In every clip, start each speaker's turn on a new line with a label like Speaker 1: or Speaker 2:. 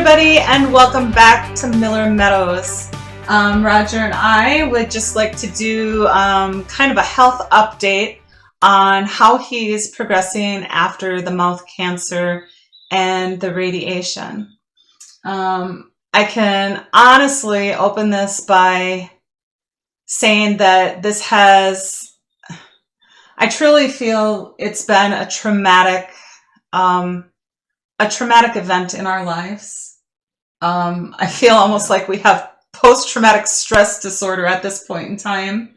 Speaker 1: everybody, and welcome back to Miller Meadows. Roger and I would just like to do kind of a health update on how he's progressing after the mouth cancer and the radiation. I can honestly open this by saying that I truly feel it's been a traumatic event in our lives. I feel almost like we have post-traumatic stress disorder at this point in time.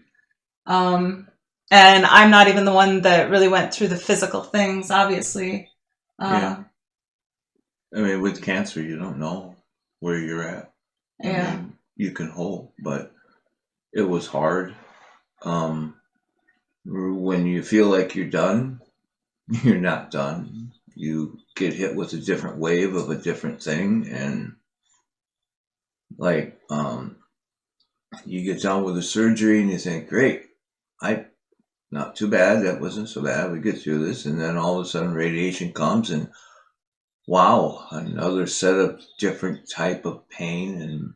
Speaker 1: And I'm not even the one that really went through the physical things, obviously.
Speaker 2: I mean, with cancer, you don't know where you're at. I mean, you can hope, but it was hard. When you feel like you're done, you're not done. You get hit with a different wave of a different thing, and you get done with the surgery and you think, great, not too bad, that wasn't so bad, we get through this, and then all of a sudden radiation comes and wow, another set of different type of pain and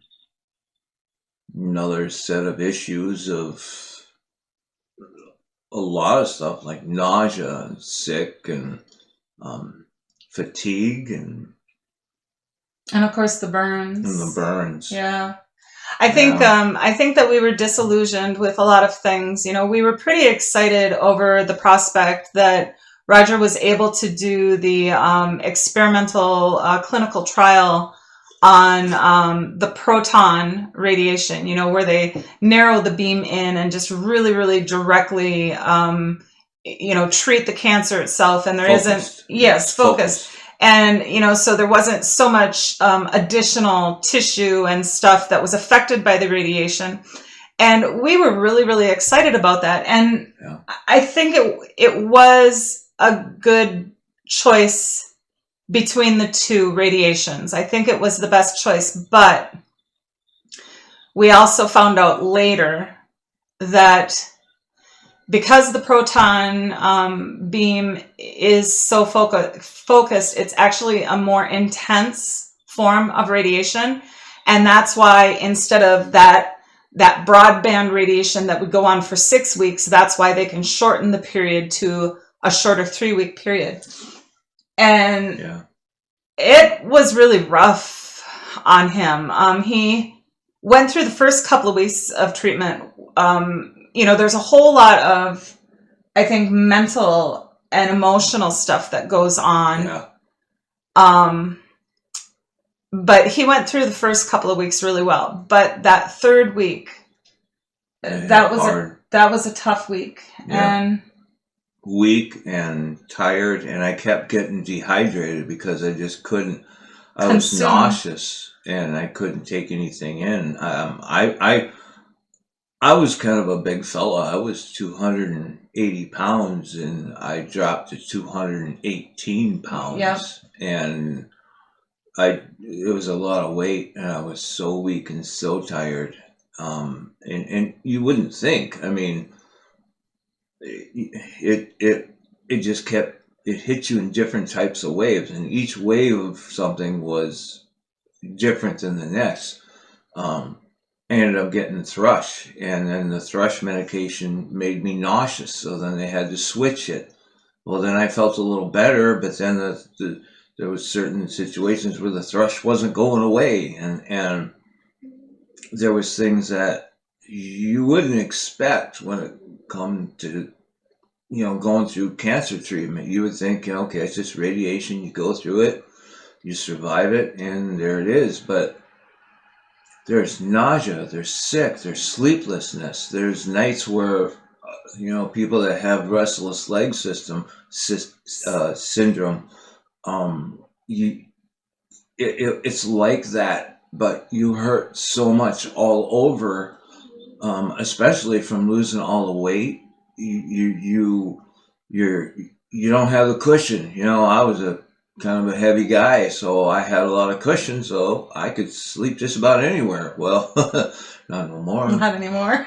Speaker 2: another set of issues of a lot of stuff like nausea and sick and fatigue and
Speaker 1: of course the burns. Yeah. I think that we were disillusioned with a lot of things. You know, we were pretty excited over the prospect that Roger was able to do the experimental clinical trial on the proton radiation, you know, where they narrow the beam in and just really, really directly, treat the cancer itself. And there focused. And, you know, so there wasn't so much additional tissue and stuff that was affected by the radiation. And we were really, really excited about that. And I think it was a good choice between the two radiations. I think it was the best choice. But we also found out later that because the proton beam is so focused, it's actually a more intense form of radiation. And that's why instead of that broadband radiation that would go on for 6 weeks, that's why they can shorten the period to a shorter 3-week period. And it was really rough on him. He went through the first couple of weeks of treatment. There's a whole lot of, I think, mental and emotional stuff that goes on. But he went through the first couple of weeks really well. But that third week, that was a tough week. And
Speaker 2: weak and tired, and I kept getting dehydrated because I just couldn't. I was nauseous and I couldn't take anything in. I was kind of a big fella. I was 280 pounds and I dropped to 218 pounds. And it was a lot of weight, and I was so weak and so tired. And you wouldn't think, I mean, it just kept, it hit you in different types of waves, and each wave of something was different than the next. I ended up getting thrush, and then the thrush medication made me nauseous, so then they had to switch it. Well, then I felt a little better, but then there was certain situations where the thrush wasn't going away, and there was things that you wouldn't expect when it come to, going through cancer treatment. You would think, okay, it's just radiation, you go through it, you survive it, and there it is. But there's nausea, there's sick, there's sleeplessness, there's nights where, people that have restless leg syndrome, it's like that, but you hurt so much all over, especially from losing all the weight. You don't have the cushion. I was a kind of a heavy guy, so I had a lot of cushion, so I could sleep just about anywhere. Well, not no more.
Speaker 1: Not anymore.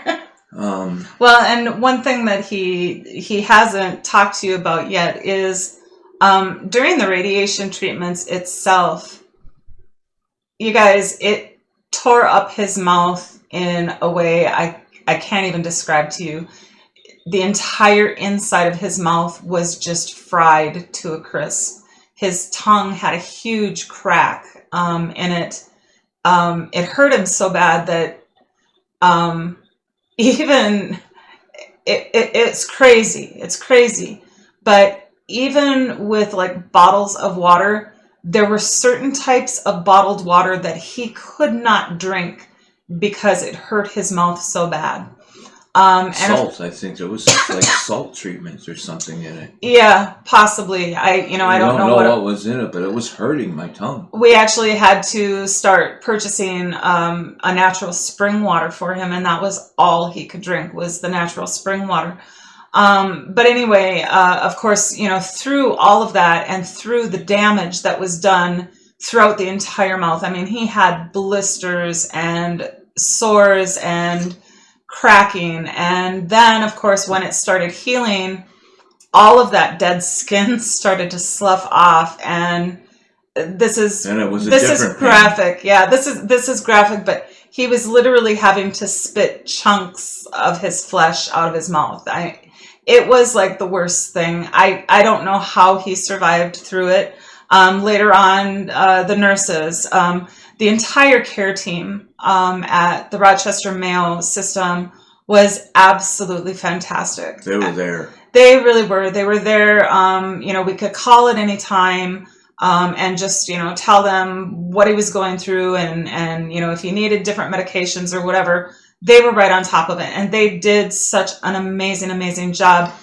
Speaker 1: Well, and one thing that he hasn't talked to you about yet is during the radiation treatments itself, you guys, it tore up his mouth in a way I can't even describe to you. The entire inside of his mouth was just fried to a crisp. His tongue had a huge crack in it. It hurt him so bad that even it's crazy. It's crazy. But even with like bottles of water, there were certain types of bottled water that he could not drink because it hurt his mouth so bad.
Speaker 2: Salt, I think there was like salt treatments or something in it.
Speaker 1: Yeah, possibly. I don't know
Speaker 2: what was in it, but it was hurting my tongue.
Speaker 1: We actually had to start purchasing a natural spring water for him, and that was all he could drink was the natural spring water. But anyway, of course, through all of that and through the damage that was done throughout the entire mouth, I mean, he had blisters and sores and cracking. And then, of course, when it started healing, all of that dead skin started to slough off. And this is graphic. Pain. Yeah, this is graphic, but he was literally having to spit chunks of his flesh out of his mouth. It was like the worst thing. I don't know how he survived through it. Later on, the nurses, the entire care team at the Rochester Mayo system was absolutely fantastic.
Speaker 2: They were there.
Speaker 1: They really were. They were there. We could call at any time and just, tell them what he was going through and if he needed different medications or whatever. They were right on top of it, and they did such an amazing, amazing job.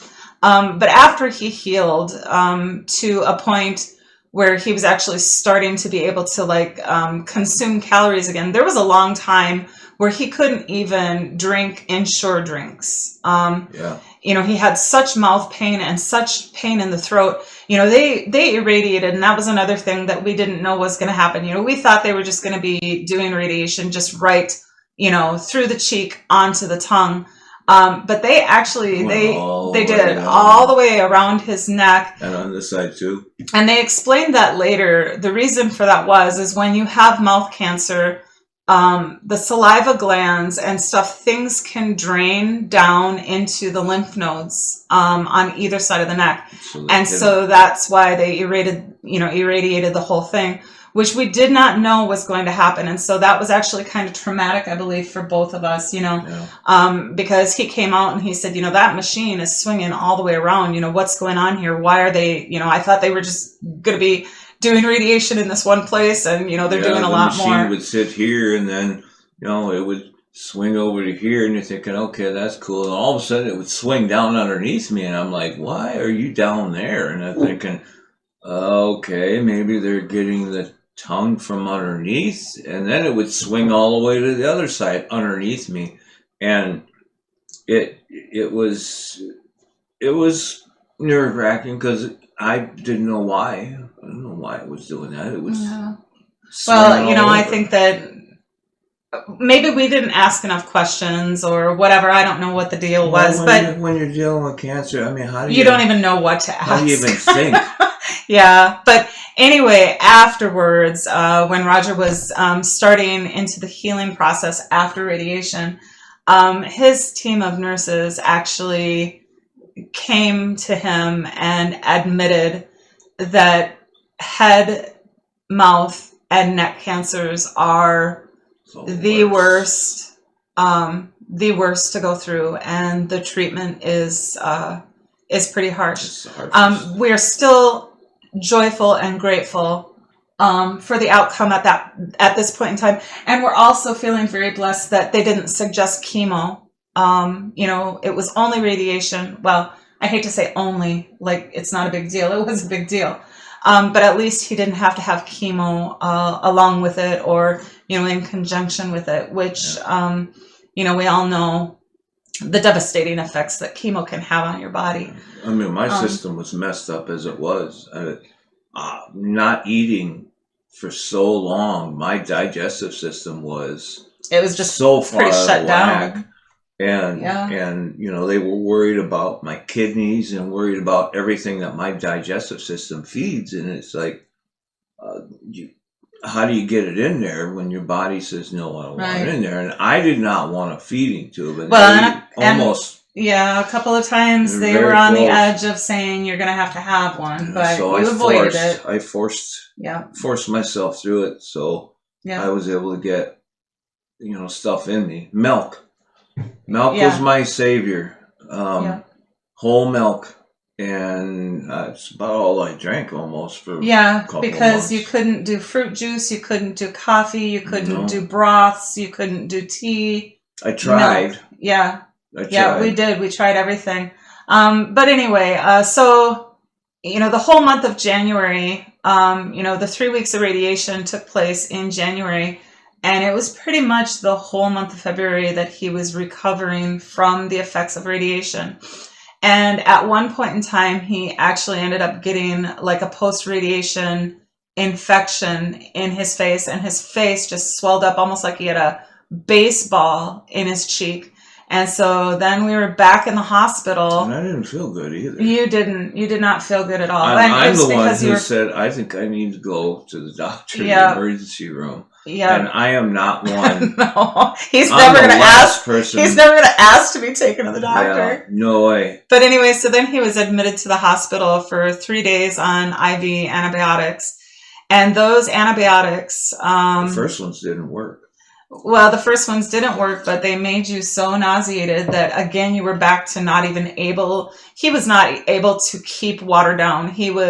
Speaker 1: But after he healed to a point where he was actually starting to be able to consume calories again, there was a long time where he couldn't even drink Ensure drinks. He had such mouth pain and such pain in the throat. They irradiated, and that was another thing that we didn't know was going to happen. We thought they were just going to be doing radiation just right, through the cheek onto the tongue. But they actually, they did it all the way around his neck.
Speaker 2: And on this side too.
Speaker 1: And they explained that later. The reason for that is when you have mouth cancer, the saliva glands and stuff, things can drain down into the lymph nodes on either side of the neck. So that's why they irradiated the whole thing, which we did not know was going to happen. And so that was actually kind of traumatic, I believe, for both of us, because he came out and he said, that machine is swinging all the way around. What's going on here? Why are they, I thought they were just going to be doing radiation in this one place, and they're doing a lot more.
Speaker 2: The machine would sit here, and then it would swing over to here, and you're thinking, okay, that's cool. And all of a sudden, it would swing down underneath me, and I'm like, why are you down there? And I'm thinking, okay, maybe they're getting the tongue from underneath, and then it would swing all the way to the other side underneath me, and it was nerve-wracking because I didn't know why. I don't know why it was doing that. It was
Speaker 1: I think that maybe we didn't ask enough questions or whatever. I don't know what the deal was, but
Speaker 2: when you're dealing with cancer, I mean, how do
Speaker 1: you don't even know what to ask?
Speaker 2: How do you even think?
Speaker 1: Yeah, but anyway, afterwards, when Roger was starting into the healing process after radiation, his team of nurses actually came to him and admitted that head, mouth, and neck cancers are the worst to go through, and the treatment is pretty harsh. We're still joyful and grateful for the outcome at this point in time, and we're also feeling very blessed that they didn't suggest chemo. It was only radiation. Well, I hate to say only, like it's not a big deal. It was a big deal. But at least he didn't have to have chemo along with it or, in conjunction with it, which, we all know the devastating effects that chemo can have on your body.
Speaker 2: I mean, my system was messed up as it was. Not eating for so long, my digestive system was
Speaker 1: just
Speaker 2: so far
Speaker 1: pretty shut
Speaker 2: whack.
Speaker 1: down.
Speaker 2: And they were worried about my kidneys and worried about everything that my digestive system feeds. And it's like, how do you get it in there when your body says no, I don't want it in there? And I did not want a feeding tube, and almost.
Speaker 1: Yeah, a couple of times they were on the edge of saying you're going to have one, but so you avoided it.
Speaker 2: I forced myself through it, so I was able to get, stuff in me. Milk was my savior. Whole milk, and it's about all I drank almost for a couple
Speaker 1: because
Speaker 2: months.
Speaker 1: You couldn't do fruit juice, you couldn't do coffee, you couldn't do broths, you couldn't do tea.
Speaker 2: I tried.
Speaker 1: Milk. Yeah, we did. We tried everything. But anyway, so, the whole month of January, the 3 weeks of radiation took place in January, and it was pretty much the whole month of February that he was recovering from the effects of radiation. And at one point in time, he actually ended up getting like a post-radiation infection in his face, and his face just swelled up almost like he had a baseball in his cheek. And so then we were back in the hospital.
Speaker 2: And I didn't feel good either.
Speaker 1: You didn't. You did not feel good at all.
Speaker 2: I'm the one who said, I think I need to go to the doctor in the emergency room. Yeah. And I am not one.
Speaker 1: No, he's never going to ask. He's never going to ask to be taken to the doctor.
Speaker 2: Yeah, no way.
Speaker 1: But anyway, so then he was admitted to the hospital for 3 days on IV antibiotics. And those antibiotics...
Speaker 2: the first ones didn't work.
Speaker 1: Well, the first ones didn't work, but they made you so nauseated that, again, you were back to he was not able to keep water down. His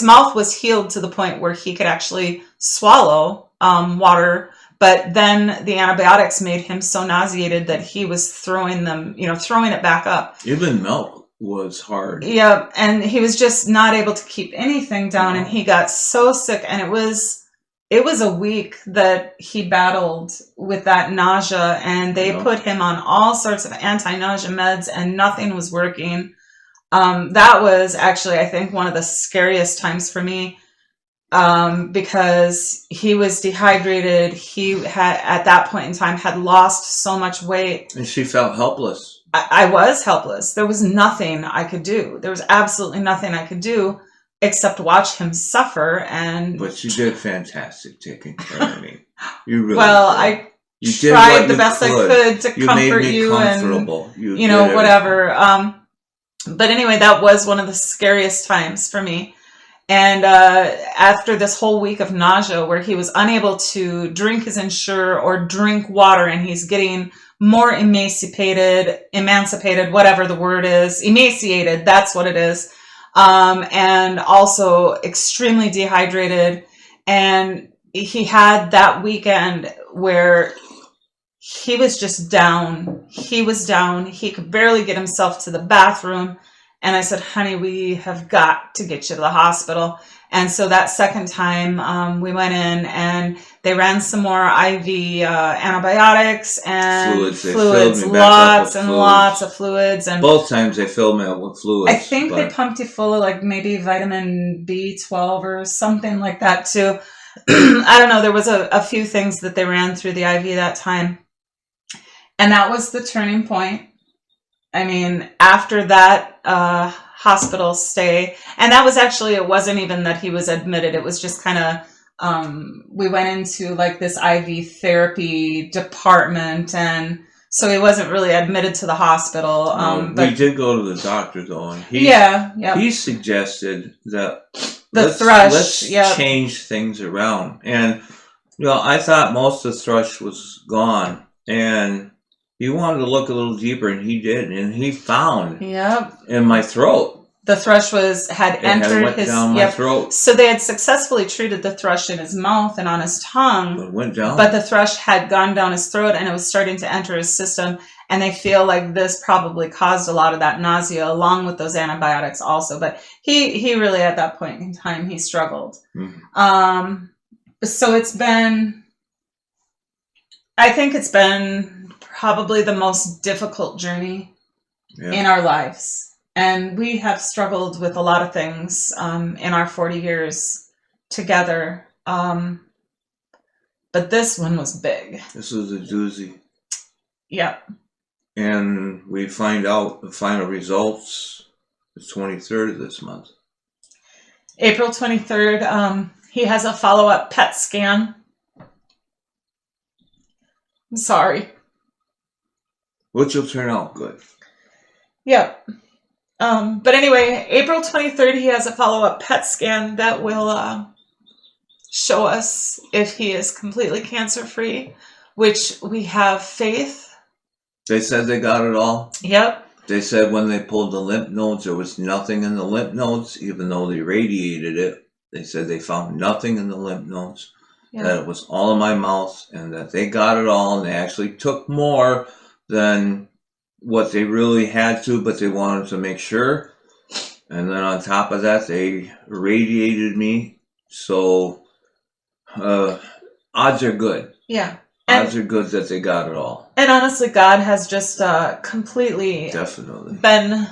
Speaker 1: mouth was healed to the point where he could actually swallow water, but then the antibiotics made him so nauseated that he was throwing it back up.
Speaker 2: Even milk was hard.
Speaker 1: Yeah, and he was just not able to keep anything down, and he got so sick, and it was a week that he battled with that nausea, and they put him on all sorts of anti-nausea meds, and nothing was working. That was actually, I think, one of the scariest times for me, because he was dehydrated. He had, at that point in time, had lost so much weight.
Speaker 2: And she felt helpless.
Speaker 1: I was helpless. There was nothing I could do. There was absolutely nothing I could do except watch him suffer.
Speaker 2: But you did fantastic taking care of me. You really
Speaker 1: did. I tried the best I could to comfort you and whatever. But anyway, that was one of the scariest times for me. And after this whole week of nausea where he was unable to drink his Ensure or drink water, and he's getting more emancipated, whatever the word is, emaciated, that's what it is. And also extremely dehydrated. And he had that weekend where he was just down. He was down. He could barely get himself to the bathroom. And I said, honey, we have got to get you to the hospital. And so that second time, we went in and they ran some more IV antibiotics and fluids, lots and lots of fluids. And
Speaker 2: both times they filled me up with fluids.
Speaker 1: I think they pumped you full of like maybe vitamin B12 or something like that too. I don't know. There was a few things that they ran through the IV that time. And that was the turning point. I mean, after that hospital stay, and that was actually, it wasn't even that he was admitted. It was just kind of, we went into like this IV therapy department, and so he wasn't really admitted to the hospital.
Speaker 2: But we did go to the doctor though, and he suggested that let's change things around. And I thought most of the thrush was gone, and he wanted to look a little deeper, and he did, and he found in my throat.
Speaker 1: The thrush had entered his
Speaker 2: down my throat.
Speaker 1: So they had successfully treated the thrush in his mouth and on his tongue.
Speaker 2: But it went down.
Speaker 1: But the thrush had gone down his throat, and it was starting to enter his system. And they feel like this probably caused a lot of that nausea, along with those antibiotics also. But he really, at that point in time, he struggled. Mm-hmm. So I think it's been probably the most difficult journey in our lives. And we have struggled with a lot of things in our 40 years together. But this one was big.
Speaker 2: This was a doozy.
Speaker 1: Yep.
Speaker 2: And we find out the final results the 23rd of this month.
Speaker 1: April 23rd. He has a follow-up PET scan. I'm sorry.
Speaker 2: Which will turn out good.
Speaker 1: Yep. But anyway, April 23rd, he has a follow-up PET scan that will show us if he is completely cancer-free, which we have faith.
Speaker 2: They said they got it all?
Speaker 1: Yep.
Speaker 2: They said when they pulled the lymph nodes, there was nothing in the lymph nodes, even though they radiated it. They said they found nothing in the lymph nodes, that it was all in my mouth, and that they got it all, and they actually took more than what they really had to, but they wanted to make sure. And then on top of that, they irradiated me. So odds are good.
Speaker 1: Yeah.
Speaker 2: Odds are good that they got it all.
Speaker 1: And honestly, God has just completely
Speaker 2: definitely
Speaker 1: been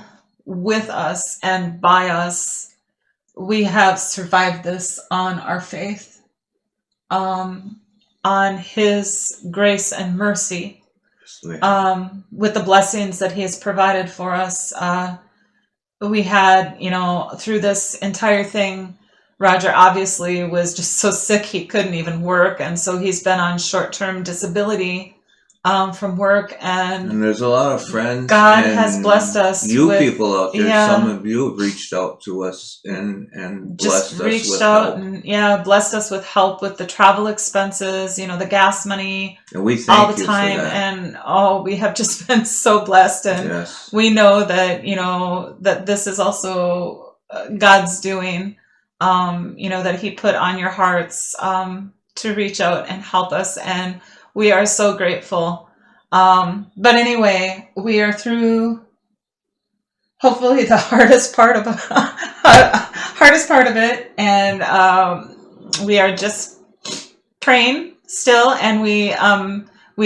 Speaker 1: with us and by us. We have survived this on our faith, on His grace and mercy, with the blessings that He has provided for us. We had, through this entire thing, Roger obviously was just so sick he couldn't even work, and so he's been on short-term disability from work. And
Speaker 2: there's a lot of friends.
Speaker 1: God has blessed us.
Speaker 2: People out there, some of you have reached out to us and blessed us with help.
Speaker 1: And blessed us with help with the travel expenses, the gas money,
Speaker 2: and we thank
Speaker 1: all the
Speaker 2: you
Speaker 1: time.
Speaker 2: for that.
Speaker 1: And we have just been so blessed, and we know that that this is also God's doing. That He put on your hearts to reach out and help us, and we are so grateful. But anyway, we are through hopefully the hardest part of it, and we are just praying still, and we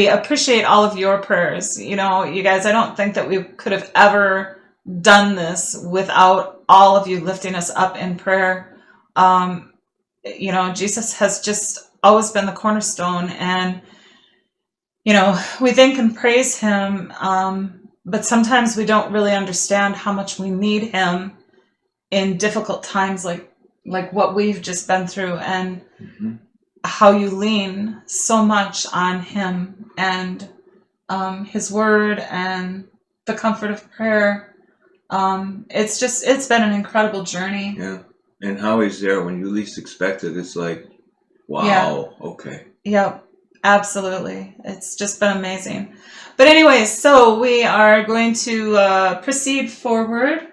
Speaker 1: appreciate all of your prayers. You guys, I don't think that we could have ever done this without all of you lifting us up in prayer. Jesus has just always been the cornerstone, and we thank and praise Him, but sometimes we don't really understand how much we need Him in difficult times like what we've just been through, and how you lean so much on Him and His word and the comfort of prayer. It's been an incredible journey.
Speaker 2: Yeah. And how He's there when you least expect it. It's like, wow, okay.
Speaker 1: Yep, absolutely. It's just been amazing. But anyway, so we are going to proceed forward.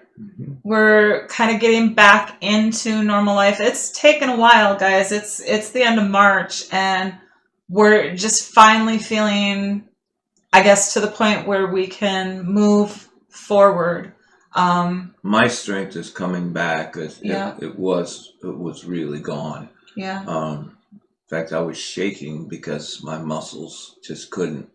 Speaker 1: We're kind of getting back into normal life. It's taken a while, guys. It's the end of March, and we're just finally feeling, I guess, to the point where we can move forward.
Speaker 2: My strength is coming back. It was really gone.
Speaker 1: Yeah.
Speaker 2: In fact, I was shaking because my muscles just couldn't.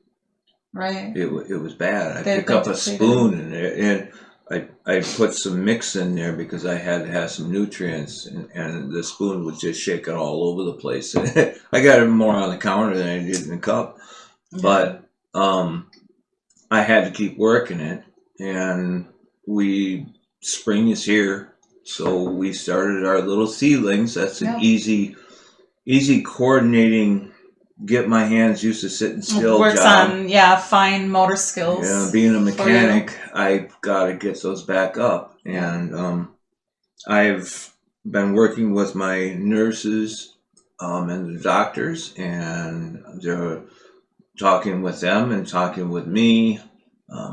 Speaker 1: Right.
Speaker 2: It was bad. I picked up a spoon and I put some mix in there because I had to have some nutrients, and the spoon was just shaking all over the place. I got it more on the counter than I did in the cup, but I had to keep working it, and spring is here, so we started our little seedlings. That's an easy coordinating, get my hands used to sitting still
Speaker 1: works
Speaker 2: job.
Speaker 1: On fine motor skills.
Speaker 2: Yeah, being a mechanic, I've got to get those back up, and I've been working with my nurses and the doctors, and they're talking with them and talking with me.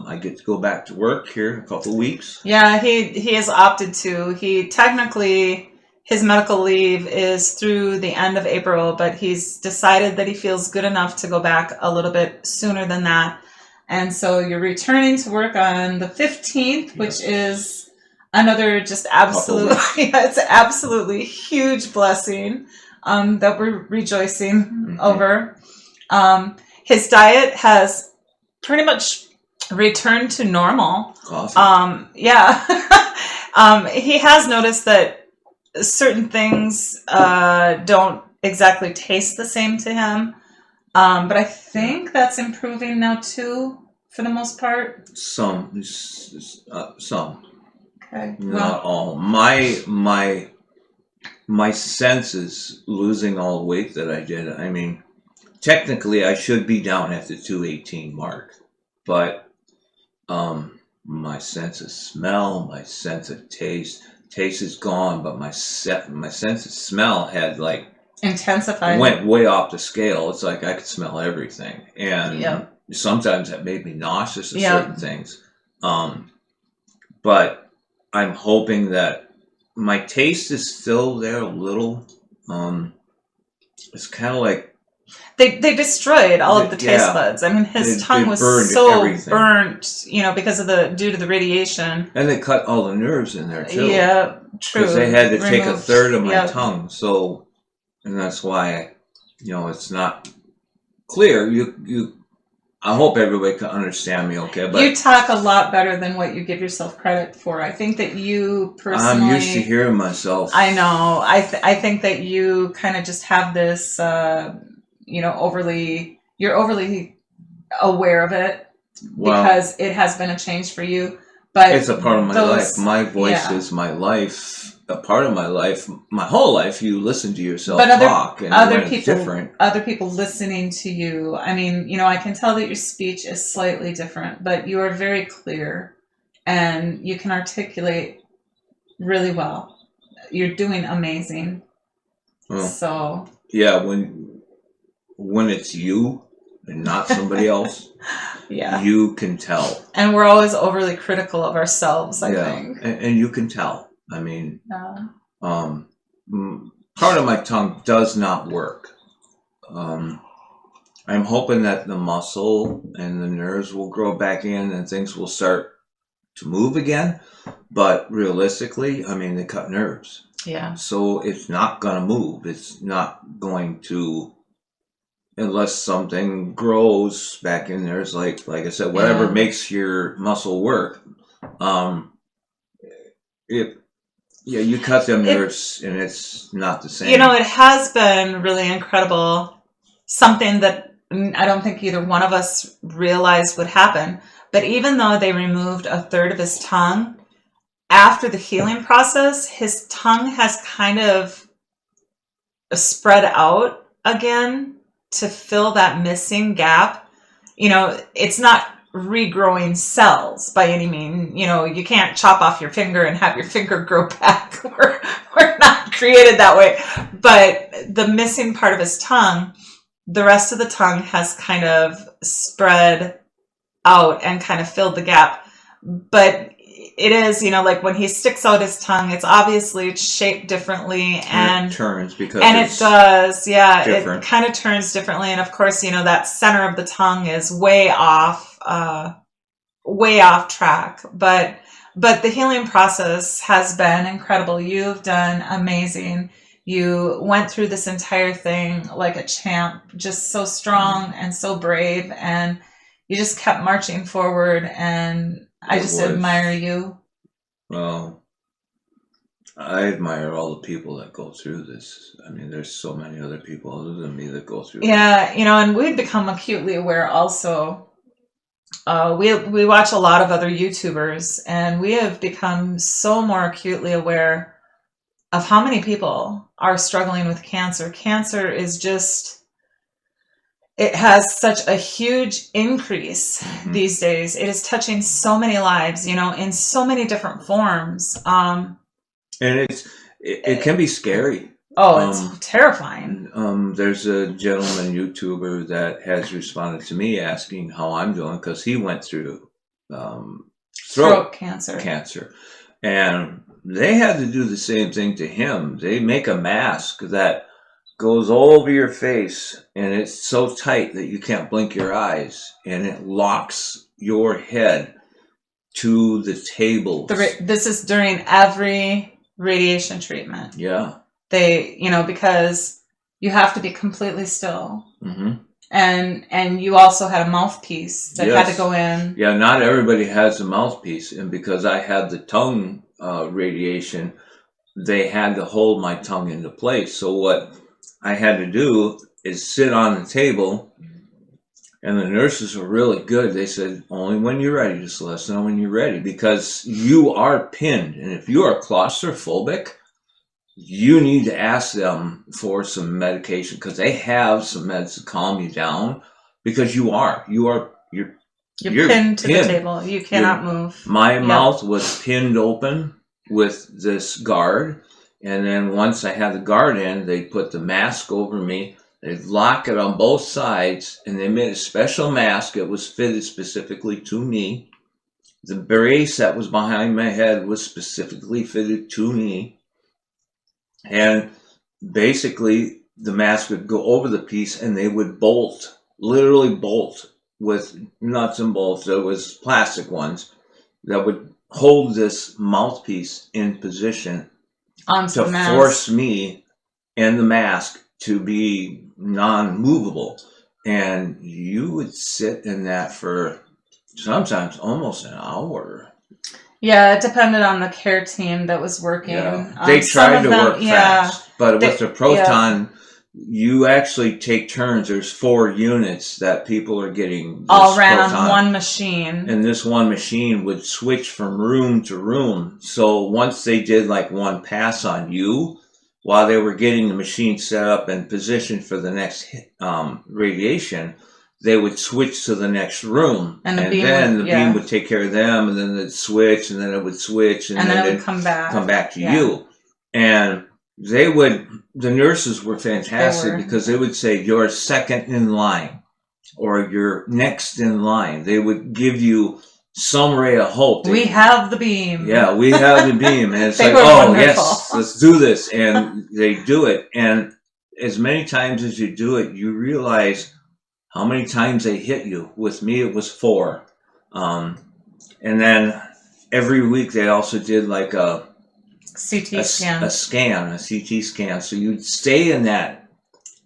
Speaker 2: I get to go back to work here in a couple of weeks.
Speaker 1: Yeah, he has opted to. He technically, his medical leave is through the end of April, but he's decided that he feels good enough to go back a little bit sooner than that. And so you're returning to work on the 15th, which is another just absolutely, it's an absolutely huge blessing that we're rejoicing over. His diet has pretty much returned to normal.
Speaker 2: Awesome.
Speaker 1: He has noticed that certain things don't exactly taste the same to him, but I think that's improving now too, for the most part.
Speaker 2: Some.
Speaker 1: Okay.
Speaker 2: Not all. My my senses losing all the weight that I did. I mean, technically I should be down at the 218 mark, but my sense of smell, my sense of taste is gone, but my sense of smell had like
Speaker 1: intensified,
Speaker 2: went way off the scale. It's like I could smell everything, and sometimes that made me nauseous of certain things. But I'm hoping that my taste is still there a little. It's kind of like
Speaker 1: they destroyed all of the taste buds. I mean, his tongue was so burnt, because of due to the radiation.
Speaker 2: And they cut all the nerves in there too.
Speaker 1: Yeah, true.
Speaker 2: Because they had to take a third of my tongue. So, and that's why, it's not clear. I hope everybody can understand me okay. But
Speaker 1: you talk a lot better than what you give yourself credit for. I think that you personally...
Speaker 2: I'm used to hearing myself.
Speaker 1: I know. I think that you kind of just have this, you're overly aware of it because it has been a change for you. But
Speaker 2: it's a part of my life. My voice is my life. A part of my life, my whole life. You listen to yourself talk, and
Speaker 1: other people listening to you. I mean, I can tell that your speech is slightly different, but you are very clear, and you can articulate really well. You're doing amazing.
Speaker 2: Well,
Speaker 1: so
Speaker 2: yeah, when it's you and not somebody else, you can tell.
Speaker 1: And we're always overly critical of ourselves. I think,
Speaker 2: and you can tell. I mean, part of my tongue does not work. I'm hoping that the muscle and the nerves will grow back in and things will start to move again. But realistically, I mean, they cut nerves.
Speaker 1: Yeah.
Speaker 2: So it's not going to move. It's not going to, unless something grows back in there. It's like I said, whatever makes your muscle work. You cut them nerves, and it's not the same.
Speaker 1: It has been really incredible. Something that I don't think either one of us realized would happen. But even though they removed a third of his tongue, after the healing process, his tongue has kind of spread out again to fill that missing gap. It's not regrowing cells by any means. You can't chop off your finger and have your finger grow back. We're not created that way. But the missing part of his tongue, the rest of the tongue has kind of spread out and kind of filled the gap. But it is, like when he sticks out his tongue, it's shaped differently, and
Speaker 2: it turns because
Speaker 1: it does,
Speaker 2: different.
Speaker 1: It kind of turns differently, and of course, that center of the tongue is way off track. But the healing process has been incredible. You've done amazing. You went through this entire thing like a champ, just so strong and so brave, and you just kept marching forward, and I just admire you.
Speaker 2: Well, I admire all the people that go through this. I mean, there's so many other people other than me that go through this.
Speaker 1: And we've become acutely aware also. We watch a lot of other YouTubers, and we have become so more acutely aware of how many people are struggling with cancer. Cancer is just... It has such a huge increase these days. It is touching so many lives, in so many different forms.
Speaker 2: And it can be scary.
Speaker 1: Oh, it's terrifying.
Speaker 2: There's a gentleman YouTuber that has responded to me asking how I'm doing because he went through throat cancer. And they had to do the same thing to him. They make a mask that goes over your face, and it's so tight that you can't blink your eyes, and it locks your head to the table.
Speaker 1: This is during every radiation treatment.
Speaker 2: Yeah.
Speaker 1: They, because you have to be completely still. And you also had a mouthpiece that had to go in.
Speaker 2: Yeah, not everybody has a mouthpiece, and because I had the tongue radiation, they had to hold my tongue into place. So what I had to do is sit on the table, and the nurses were really good. They said, only when you're ready, just let us know when you're ready, because you are pinned. And if you are claustrophobic, you need to ask them for some medication, because they have some meds to calm you down, because you're
Speaker 1: pinned to the table. You cannot move.
Speaker 2: My mouth was pinned open with this guard, and then once I had the guard in, they put the mask over me. They lock it on both sides, and they made a special mask. It was fitted specifically to me. The brace that was behind my head was specifically fitted to me. And basically, the mask would go over the piece, and they would bolt, literally bolt with nuts and bolts. There was plastic ones that would hold this mouthpiece in position
Speaker 1: to
Speaker 2: force me and the mask to be non-movable. And you would sit in that for sometimes almost an hour.
Speaker 1: Yeah, it depended on the care team that was working.
Speaker 2: Yeah. They tried to work fast, but with the proton, you actually take turns. There's 4 units that people are getting.
Speaker 1: All ran on one machine.
Speaker 2: And this one machine would switch from room to room. So once they did like one pass on you, while they were getting the machine set up and positioned for the next radiation, they would switch to the next room, and then the beam would take care of them, and then they'd switch, and then it would switch, and then it would come back to you. And the nurses were fantastic, because they would say, you're second in line, or you're next in line. They would give you some ray of hope.
Speaker 1: We have the beam.
Speaker 2: Yeah, we have the beam. And it's like, oh, yes, let's do this. And they do it. And as many times as you do it, you realize how many times they hit you. With me, it was 4. And then every week they also did like a CT scan. So you'd stay in that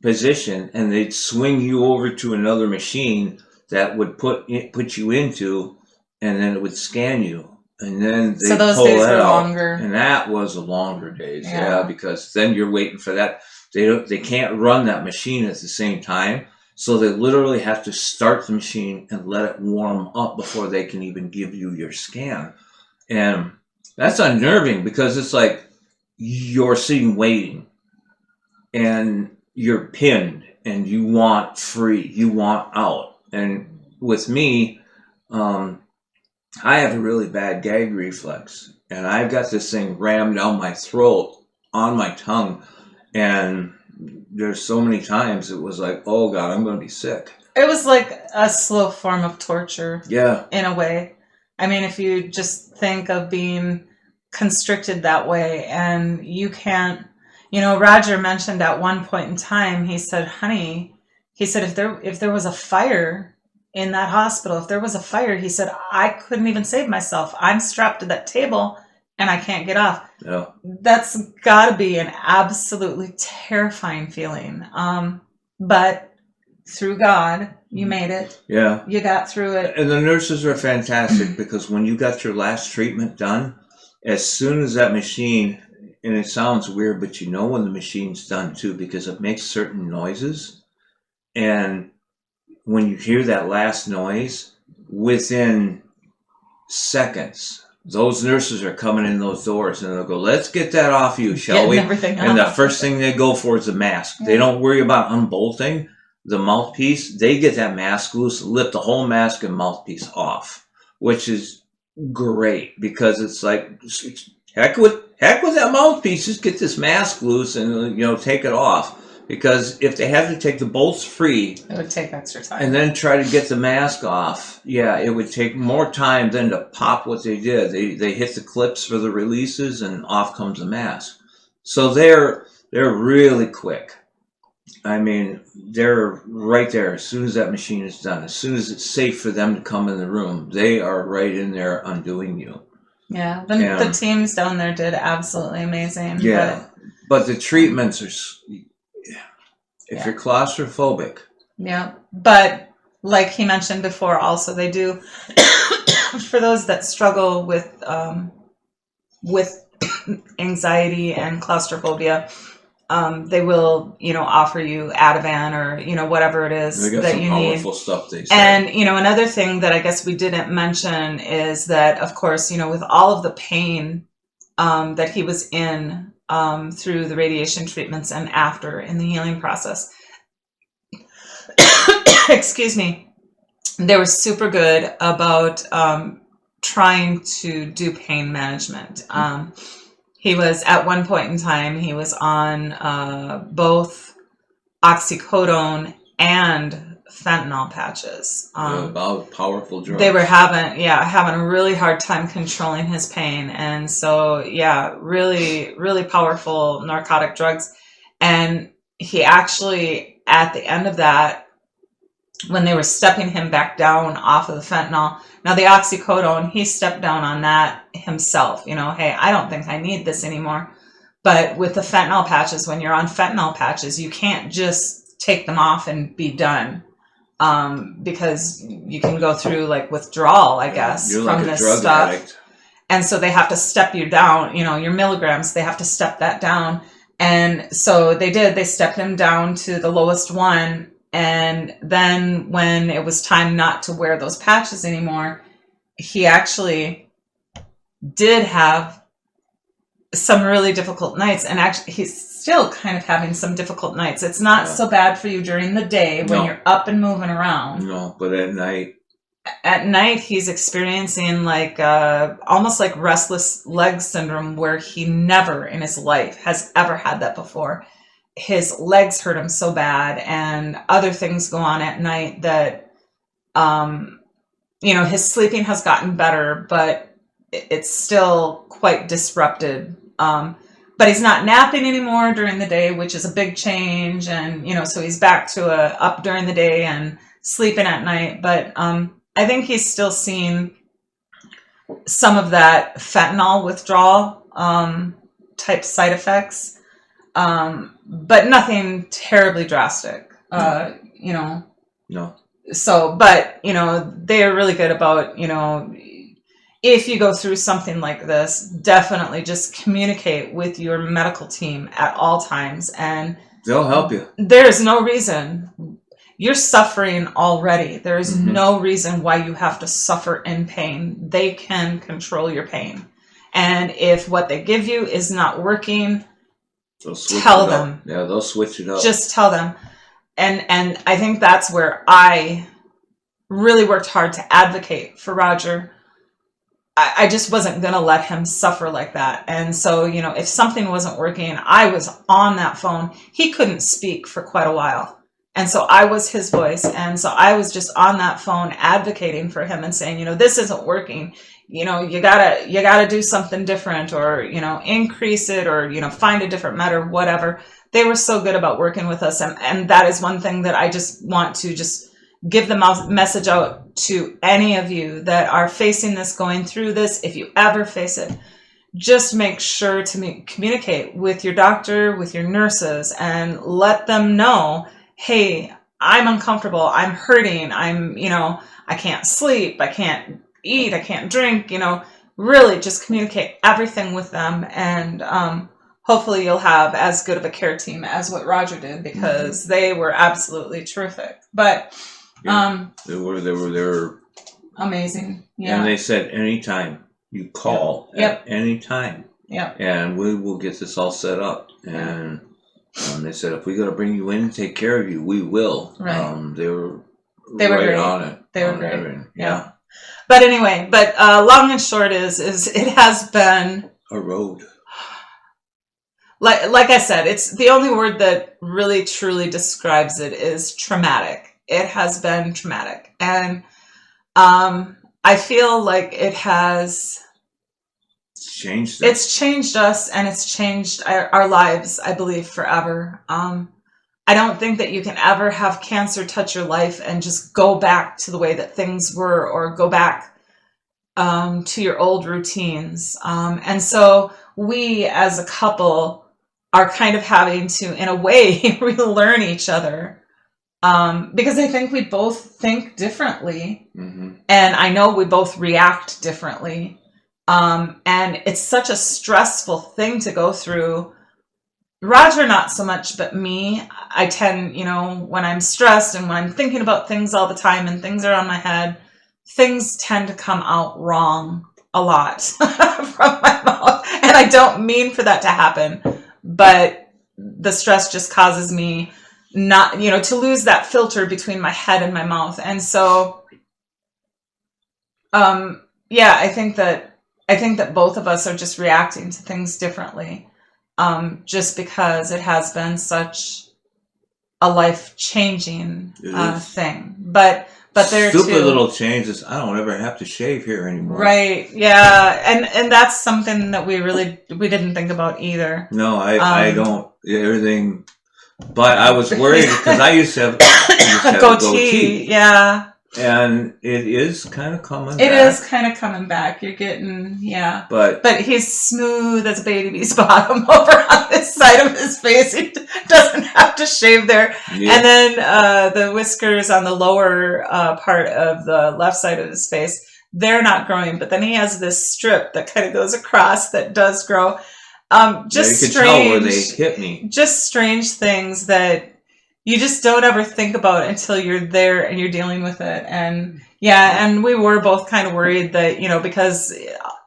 Speaker 2: position, and they'd swing you over to another machine that would put you into, and then it would scan you. And then they'd
Speaker 1: those
Speaker 2: pull
Speaker 1: days
Speaker 2: that
Speaker 1: were
Speaker 2: out.
Speaker 1: longer.
Speaker 2: And that was the longer days, because then you're waiting for that. They can't run that machine at the same time. So they literally have to start the machine and let it warm up before they can even give you your scan. And that's unnerving, because it's like you're sitting waiting, and you're pinned, and you want free, you want out. And with me, I have a really bad gag reflex, and I've got this thing rammed down my throat, on my tongue, and there's so many times it was like, oh God, I'm going to be sick.
Speaker 1: It was like a slow form of torture.
Speaker 2: Yeah.
Speaker 1: In a way. I mean, if you just think of being constricted that way, and you can't, Roger mentioned at one point in time, he said, honey, if there was a fire in that hospital, if there was a fire, he said, I couldn't even save myself. I'm strapped to that table, and I can't get off.
Speaker 2: Yeah.
Speaker 1: That's got to be an absolutely terrifying feeling. But through God, you made it.
Speaker 2: Yeah.
Speaker 1: You got through it.
Speaker 2: And the nurses are fantastic, because when you got your last treatment done, as soon as that machine, and it sounds weird, but when the machine's done too, because it makes certain noises. And when you hear that last noise, within seconds, those nurses are coming in those doors, and they'll go, let's get that off you, shall we? And the first thing they go for is the mask. Yeah. They don't worry about unbolting the mouthpiece. They get that mask loose, lift the whole mask and mouthpiece off, which is great, because it's like, heck with that mouthpiece, just get this mask loose and, take it off. Because if they had to take the bolts free,
Speaker 1: it would take extra time.
Speaker 2: And then try to get the mask off, it would take more time than to pop what they did. They hit the clips for the releases, and off comes the mask. So they're really quick. I mean, they're right there as soon as that machine is done. As soon as it's safe for them to come in the room, they are right in there undoing you.
Speaker 1: Yeah, the teams down there did absolutely amazing.
Speaker 2: Yeah, but the treatments are... If you're claustrophobic.
Speaker 1: Yeah. But like he mentioned before, also they do, for those that struggle with anxiety and claustrophobia, they will, offer you Ativan or, whatever it is that you need.
Speaker 2: Powerful stuff they say.
Speaker 1: And, another thing that I guess we didn't mention is that, of course, with all of the pain that he was in, through the radiation treatments and after in the healing process. Excuse me. They were super good about trying to do pain management. He was, at one point in time, he was on both oxycodone and fentanyl patches.
Speaker 2: About powerful drugs.
Speaker 1: They were having a really hard time controlling his pain. And so, really, really powerful narcotic drugs. And he actually, at the end of that, when they were stepping him back down off of the fentanyl, now the oxycodone, he stepped down on that himself. Hey, I don't think I need this anymore. But with the fentanyl patches, when you're on fentanyl patches, you can't just take them off and be done. Because you can go through like withdrawal, I guess,
Speaker 2: you're
Speaker 1: from
Speaker 2: like
Speaker 1: this
Speaker 2: drug
Speaker 1: stuff.
Speaker 2: Addict.
Speaker 1: And so they have to step you down, your milligrams, they have to step that down. And so they did, they stepped him down to the lowest one. And then when it was time not to wear those patches anymore, he actually did have some really difficult nights. And actually, he's still kind of having some difficult nights. It's not so bad for you during the day when you're up and moving around.
Speaker 2: No, but at night.
Speaker 1: At night, he's experiencing like almost like restless leg syndrome, where he never in his life has ever had that before. His legs hurt him so bad, and other things go on at night that, his sleeping has gotten better, but it's still quite disrupted. But he's not napping anymore during the day, which is a big change. And, so he's back to up during the day and sleeping at night. But I think he's still seeing some of that fentanyl withdrawal type side effects. But nothing terribly drastic,
Speaker 2: No.
Speaker 1: So, but, they are really good about, if you go through something like this, definitely just communicate with your medical team at all times. And
Speaker 2: they'll help you.
Speaker 1: There's no reason. You're suffering already. There is no reason why you have to suffer in pain. They can control your pain. And if what they give you is not working, tell them.
Speaker 2: Yeah, they'll switch it up.
Speaker 1: Just tell them. And I think that's where I really worked hard to advocate for Roger. I just wasn't going to let him suffer like that. And so, if something wasn't working, I was on that phone. He couldn't speak for quite a while. And so I was his voice. And so I was just on that phone advocating for him and saying, this isn't working. You gotta do something different, or, increase it, or, find a different method, whatever. They were so good about working with us. And that is one thing that I just want to just give the message out to any of you that are facing this, going through this. If you ever face it, just make sure to communicate with your doctor, with your nurses, and let them know, hey, I'm uncomfortable, I'm hurting, I can't sleep, I can't eat, I can't drink, really just communicate everything with them. And hopefully you'll have as good of a care team as what Roger did, because they were absolutely terrific. But they were amazing. Yeah.
Speaker 2: And they said anytime you call at any time.
Speaker 1: Yeah.
Speaker 2: And we will get this all set up. And they said, if we got to bring you in and take care of you, we will.
Speaker 1: Right.
Speaker 2: They were
Speaker 1: right
Speaker 2: great on it.
Speaker 1: They were great. Everything. Yeah. But anyway, long and short is it has been
Speaker 2: a road.
Speaker 1: Like I said, it's the only word that really truly describes it is traumatic. It has been traumatic. And I feel like it has
Speaker 2: changed.
Speaker 1: It's changed us, and it's changed our lives, I believe, forever. I don't think that you can ever have cancer touch your life and just go back to the way that things were, or go back to your old routines. And so we as a couple are kind of having to, in a way, relearn each other. Because I think we both think differently. And I know we both react differently. And it's such a stressful thing to go through. Roger, not so much, but me, I tend, when I'm stressed and when I'm thinking about things all the time and things are on my head, things tend to come out wrong a lot from my mouth. And I don't mean for that to happen. but the stress just causes me not, to lose that filter between my head and my mouth. And so, yeah, I think that both of us are just reacting to things differently, just because it has been such a life-changing thing. But there
Speaker 2: stupid
Speaker 1: too,
Speaker 2: little changes. I don't ever have to shave here anymore.
Speaker 1: Right? Yeah, and that's something that we didn't think about either.
Speaker 2: No, I don't. Everything. But I was worried because I used to have a goatee.
Speaker 1: Yeah.
Speaker 2: And it is kind of coming back.
Speaker 1: It is kind of coming back. You're getting, yeah. But he's smooth as a baby's bottom over on this side of his face. He doesn't have to shave there. Yeah. And then the whiskers on the lower part of the left side of his face, they're not growing. But then he has this strip that kind of goes across that does grow. Just
Speaker 2: you can tell where they hit me.
Speaker 1: Just strange things that you just don't ever think about until you're there and you're dealing with it. And yeah, and we were both kind of worried that, because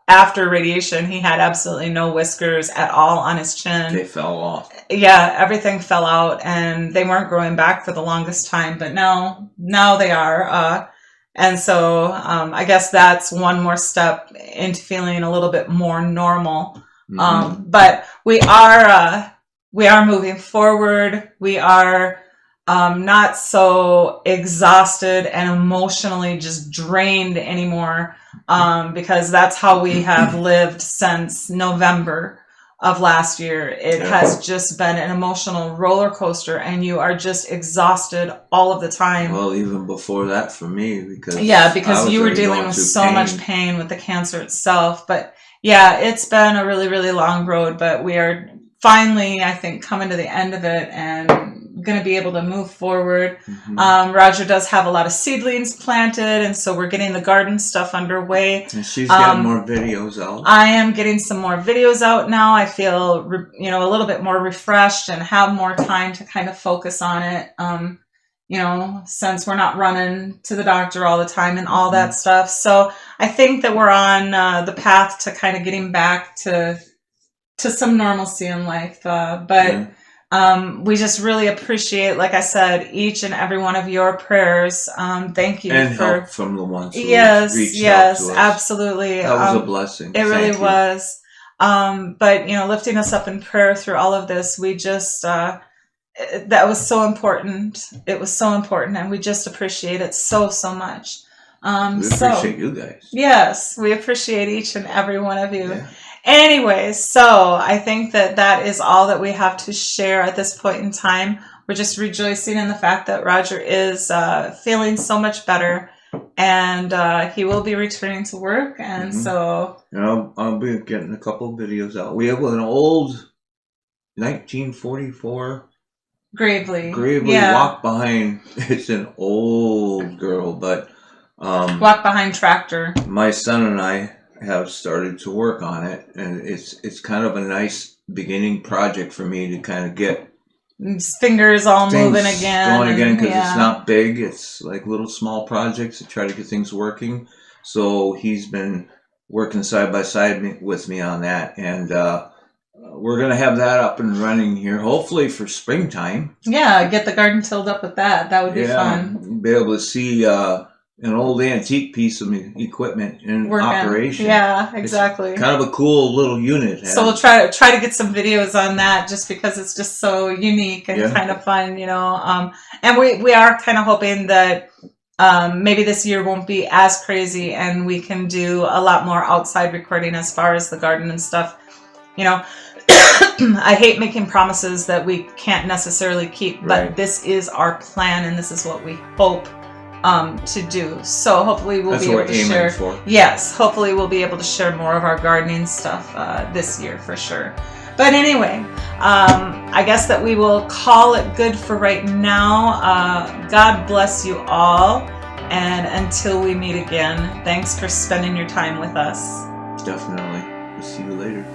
Speaker 1: after radiation, he had absolutely no whiskers at all on his chin.
Speaker 2: They fell off.
Speaker 1: Yeah, everything fell out and they weren't growing back for the longest time, but now they are. And so I guess that's one more step into feeling a little bit more normal. Mm-hmm. But we are moving forward. We are not so exhausted and emotionally just drained anymore, because that's how we have lived since November of last year. It has just been an emotional roller coaster, and you are just exhausted all of the time.
Speaker 2: Well, even before that for me, because
Speaker 1: you were dealing with so much pain with the cancer itself. But yeah, it's been a really, really long road, but we are finally, I think, coming to the end of it and going to be able to move forward. Mm-hmm. Roger does have a lot of seedlings planted, and so we're getting the garden stuff underway.
Speaker 2: And she's getting more videos out.
Speaker 1: I am getting some more videos out now. I feel, a little bit more refreshed and have more time to kind of focus on it. Since we're not running to the doctor all the time and all that stuff. So I think that we're on the path to kind of getting back to some normalcy in life. We just really appreciate, like I said, each and every one of your prayers. Thank you.
Speaker 2: And help from the ones who reached out to us.
Speaker 1: Absolutely.
Speaker 2: That was a blessing.
Speaker 1: It really was. But, lifting us up in prayer through all of this, we just, that was so important. It was so important, and we just appreciate it so much.
Speaker 2: We appreciate you guys.
Speaker 1: Yes, we appreciate each and every one of you. Yeah. Anyways, so I think that is all that we have to share at this point in time. We're just rejoicing in the fact that Roger is feeling so much better, and he will be returning to work. And so
Speaker 2: I'll be getting a couple of videos out. We have an old 1944 Gravely walk behind. It's an old girl, but
Speaker 1: walk behind tractor.
Speaker 2: My son and I have started to work on it, and it's kind of a nice beginning project for me to kind of get
Speaker 1: his fingers all moving again,
Speaker 2: going again, because it's not big. It's like little small projects to try to get things working. So he's been working side by side with me on that, and we're going to have that up and running here, hopefully for springtime.
Speaker 1: Yeah, get the garden tilled up with that. That would be fun.
Speaker 2: Be able to see an old antique piece of equipment in operation.
Speaker 1: Yeah, exactly.
Speaker 2: It's kind of a cool little unit.
Speaker 1: So we'll try to get some videos on that, just because it's just so unique and kind of fun, And we are kind of hoping that maybe this year won't be as crazy, and we can do a lot more outside recording as far as the garden and stuff. I hate making promises that we can't necessarily keep, but this is our plan, and this is what we hope to do. So hopefully we'll be able to share. Yes, hopefully we'll be able to share more of our gardening stuff this year for sure. But anyway, I guess that we will call it good for right now. God bless you all, and until we meet again, thanks for spending your time with us.
Speaker 2: Definitely. We'll see you later.